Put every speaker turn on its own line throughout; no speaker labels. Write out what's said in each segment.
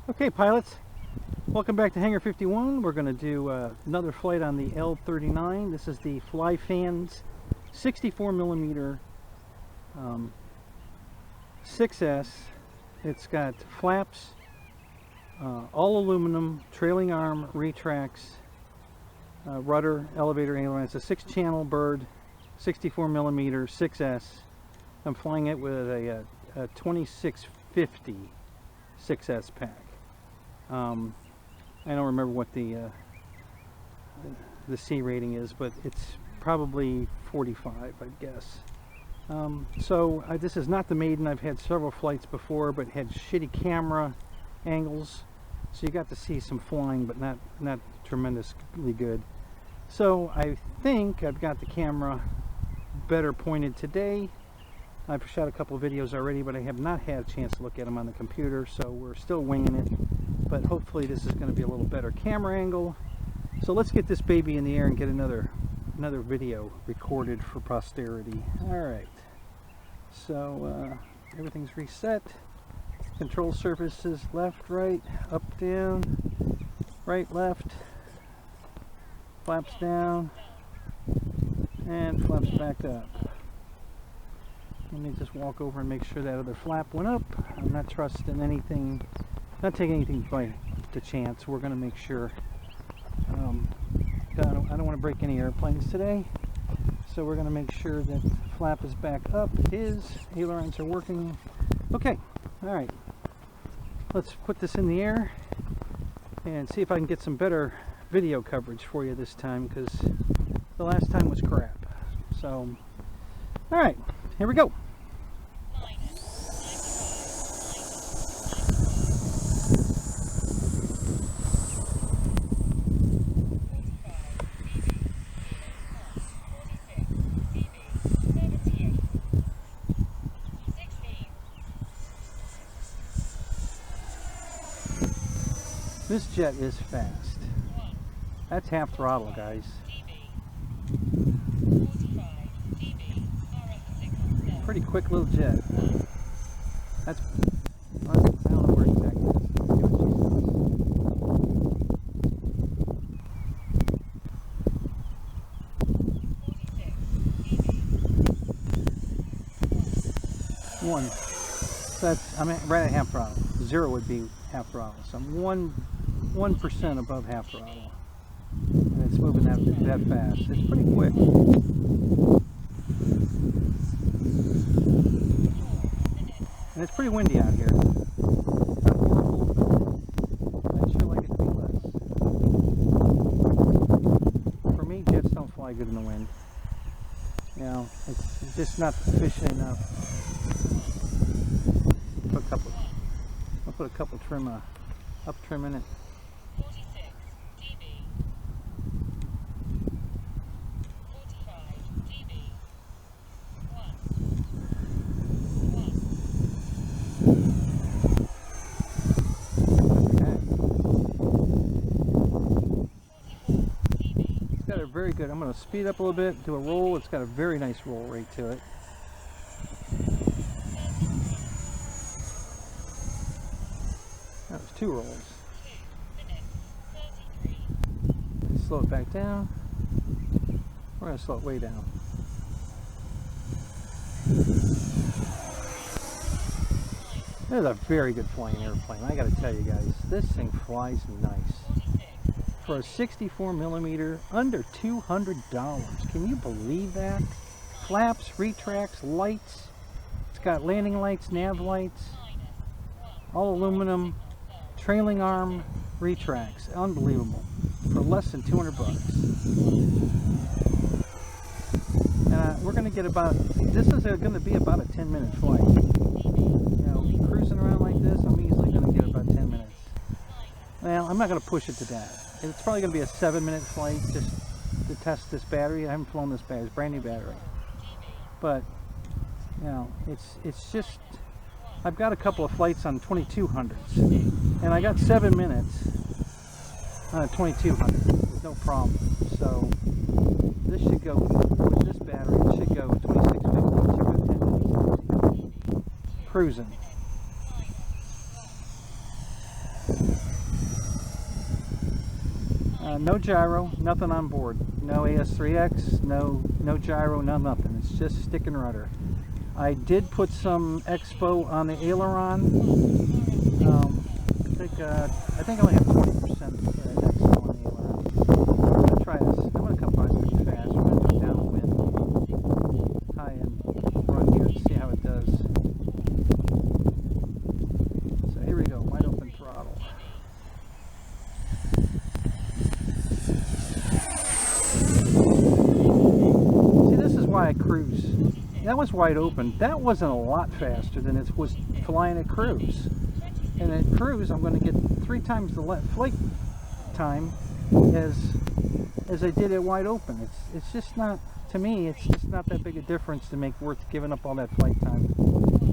Okay, pilots, welcome back to Hangar 51. We're going to do another flight on the L-39. This is the Flyfans 64mm 6S. It's got flaps, all aluminum, trailing arm, retracts, rudder, elevator, aileron. It's a 6-channel bird, 64mm 6S. I'm flying it with a 2650 6S pack. I don't remember what the C rating is, but it's probably 45, I guess. This is not the maiden. I've had several flights before, but had shitty camera angles, so you got to see some flying, but not tremendously good. So I think I've got the camera better pointed today. I've shot a couple of videos already, but I have not had a chance to look at them on the computer, so we're still winging it. But hopefully this is going to be a little better camera angle. So let's get this baby in the air and get another video recorded for posterity. Alright, so everything's reset. Control surfaces left, right, up, down, right, left, flaps down, and flaps back up. Let me just walk over and make sure that other flap went up. I'm not trusting anything, not taking anything by the chance. We're going to make sure. I don't want to break any airplanes today, so we're going to make sure that the flap is back up. It is. Ailerons are working. Okay, all right. Let's put this in the air and see if I can get some better video coverage for you this time, because the last time was crap. So, all right, here we go. This jet is fast. That's half throttle, guys. Pretty quick little jet. That's, I don't know where exactly it is. One. So that's, I'm right at half throttle. 0 would be half throttle. So I'm 1% above half throttle. And it's moving that fast. It's pretty quick. And it's pretty windy out here. Not horrible. I'd sure like it to be less. For me, jets don't fly good in the wind. You know, it's just not efficient enough. I'll put a couple trim, up trim in it.
46 dB. 45 dB. 1.
It's got a very good, I'm going to speed up a little bit, do a roll. It's got a very nice roll rate to it. That was 2 rolls.
2 minutes 33.
Slow it back down. We're going to slow it way down. This is a very good flying airplane. I got to tell you guys, this thing flies nice. For a 64mm, under $200. Can you believe that? Flaps, retracts, lights. It's got landing lights, nav lights, all aluminum, trailing arm, retracts. Unbelievable. For less than 200 bucks. And we're going to get about, this is going to be about a 10-minute flight. You know, cruising around like this, I'm easily going to get about 10 minutes. Well, I'm not going to push it to that. It's probably going to be a 7-minute flight just to test this battery. I haven't flown this battery. It's a brand new battery. But, you know, it's just, I've got a couple of flights on 2200s. And I got 7 minutes on a 2200 with no problem. So, this should go, with this battery, it should go 2650 to 10 minutes. Cruising. No gyro, nothing on board. No AS3X, no gyro, no nothing. It's just stick and rudder. I did put some expo on the aileron. I think I only have 20% expo on the aileron. I'm going to try this. I'm going to come by pretty fast. I'm going to go downwind, high and run here to see how it does. So here we go, wide open throttle. See, this is why I cruise. That was wide open. That wasn't a lot faster than it was flying at cruise. And at cruise, I'm going to get 3 times the flight time as I did at wide open. It's just not, to me, it's just not that big a difference to make worth giving up all that flight time.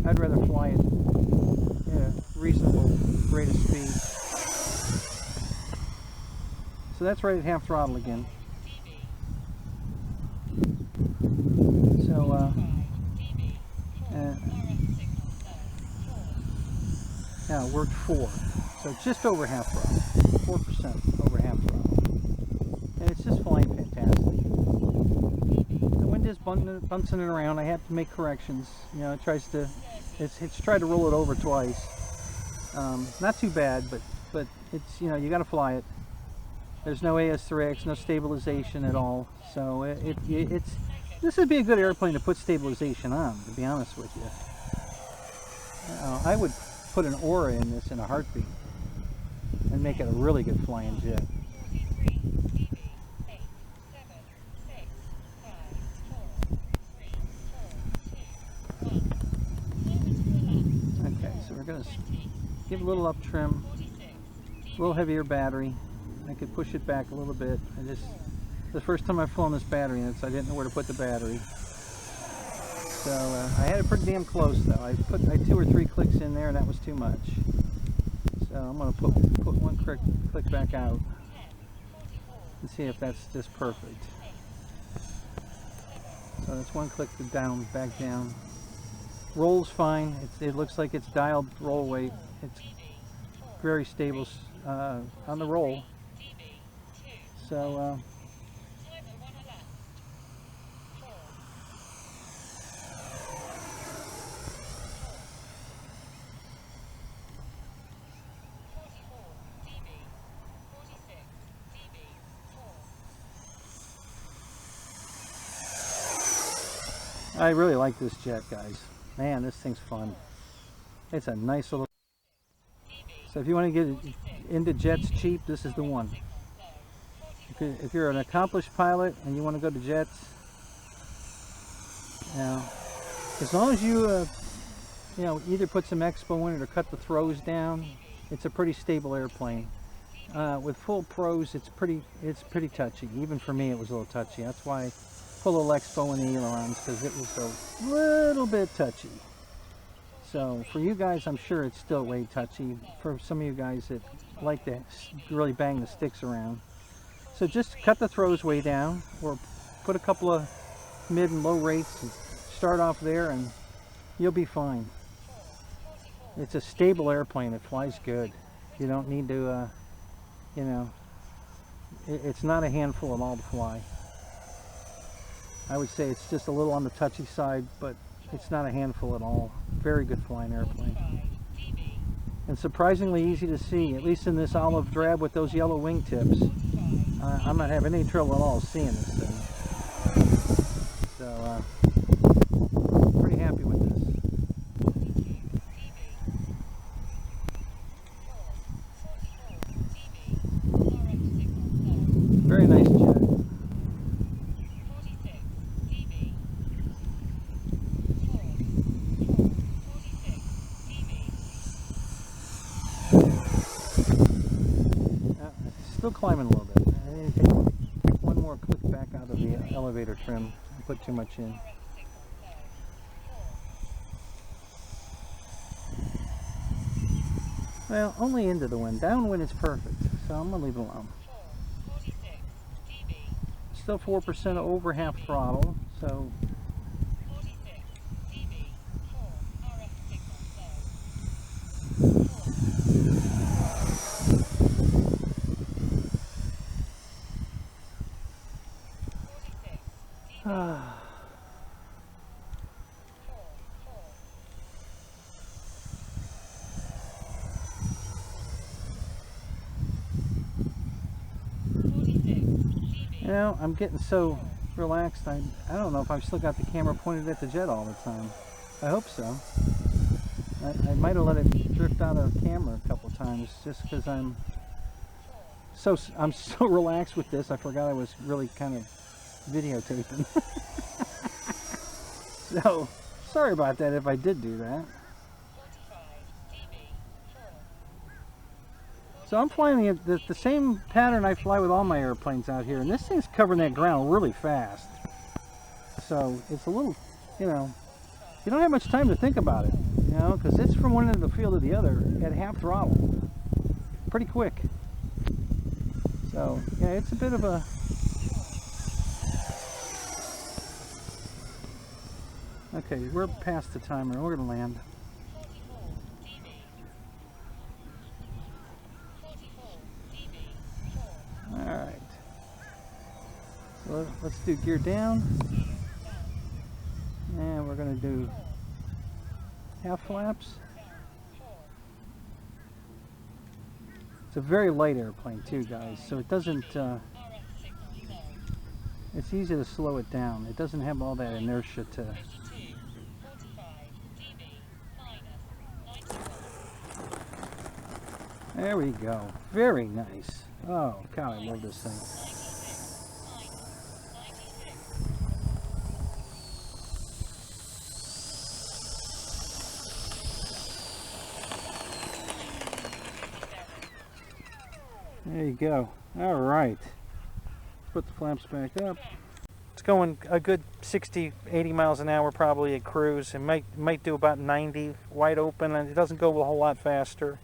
I'd rather fly at a reasonable rate of speed. So that's right at half throttle again. So now it worked 4, so just over half throttle, 4% over half throttle, and it's just flying fantastic. The wind is bouncing it around. I have to make corrections. You know, it's tried to roll it over twice. Not too bad, but it's, you know, you got to fly it. There's no AS3X, no stabilization at all, so this would be a good airplane to put stabilization on, to be honest with you. I would put an aura in this in a heartbeat and make it a really good flying jet. Okay, so we're going to give a little up trim, a little heavier battery. I could push it back a little bit. The first time I've flown this battery, and I didn't know where to put the battery. So I had it pretty damn close though. I put 2 or 3 clicks in there and that was too much. So I'm going to put 1 click back out and see if that's just perfect. So that's 1 click down, back down. Rolls fine. It looks like it's dialed roll weight. It's very stable on the roll. So I really like this jet, guys. Man, this thing's fun. It's a nice little... So if you want to get into jets cheap, this is the one. If you're an accomplished pilot and you want to go to jets, you know, as long as you either put some expo in it or cut the throws down, it's a pretty stable airplane. With full pros, it's pretty touchy. Even for me, it was a little touchy. That's why I put a little expo in the ailerons, because it was a little bit touchy. So for you guys, I'm sure it's still way touchy. For some of you guys that like to really bang the sticks around, so just cut the throws way down, or put a couple of mid and low rates and start off there, and you'll be fine. It's a stable airplane. It flies good. You don't need to, you know, it's not a handful at all to fly. I would say it's just a little on the touchy side, but it's not a handful at all. Very good flying airplane. And surprisingly easy to see, at least in this olive drab with those yellow wingtips. I'm not having any trouble at all seeing this thing. So, pretty happy with this. Very nice jet. Still climbing a little bit. I need to take 1 more click back out of the elevator trim. I put too much in. Well, only into the wind. Downwind is perfect, so I'm going to leave it alone. Still 4% over half throttle, so... You know, I'm getting so relaxed. I don't know if I've still got the camera pointed at the jet all the time. I hope so. I might have let it drift out of camera a couple times just because I'm so relaxed with this. I forgot I was really kind of videotaping. So sorry about that if I did do that. So I'm flying the same pattern I fly with all my airplanes out here, and this thing's covering that ground really fast. So it's a little, you know, you don't have much time to think about it, you know, because it's from one end of the field to the other at half throttle. Pretty quick. So, yeah, it's a bit of a... Okay, we're past the timer. We're going to land. Alright. So let's do gear down. And we're going to do half flaps. It's a very light airplane too, guys, so it doesn't, it's easy to slow it down. It doesn't have all that inertia to... There we go. Very nice. Oh, God, I love this thing. There you go. All right. Put the flaps back up. It's going a good 60, 80 miles an hour probably at cruise. It might do about 90 wide open, and it doesn't go a whole lot faster.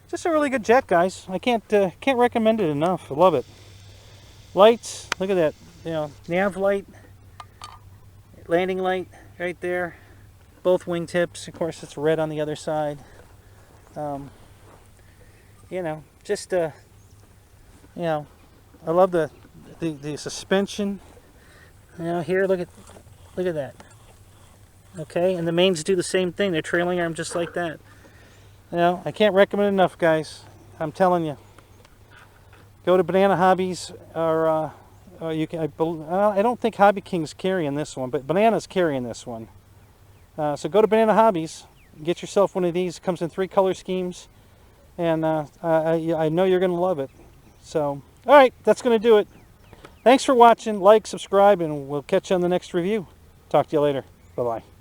Just a really good jet, guys. I can't recommend it enough. I love it. Lights, look at that. You know, nav light, landing light right there. Both wingtips. Of course, it's red on the other side. You know, just you know, I love the suspension. You know, here, look at that. Okay, and the mains do the same thing. They're trailing arm just like that. You know, I can't recommend it enough, guys. I'm telling you. Go to Banana Hobbies, or you can. I don't think Hobby King's carrying this one, but Banana's carrying this one. So go to Banana Hobbies, get yourself one of these. It comes in 3 color schemes. And I know you're going to love it. So, all right, that's going to do it. Thanks for watching. Like, subscribe, and we'll catch you on the next review. Talk to you later. Bye-bye.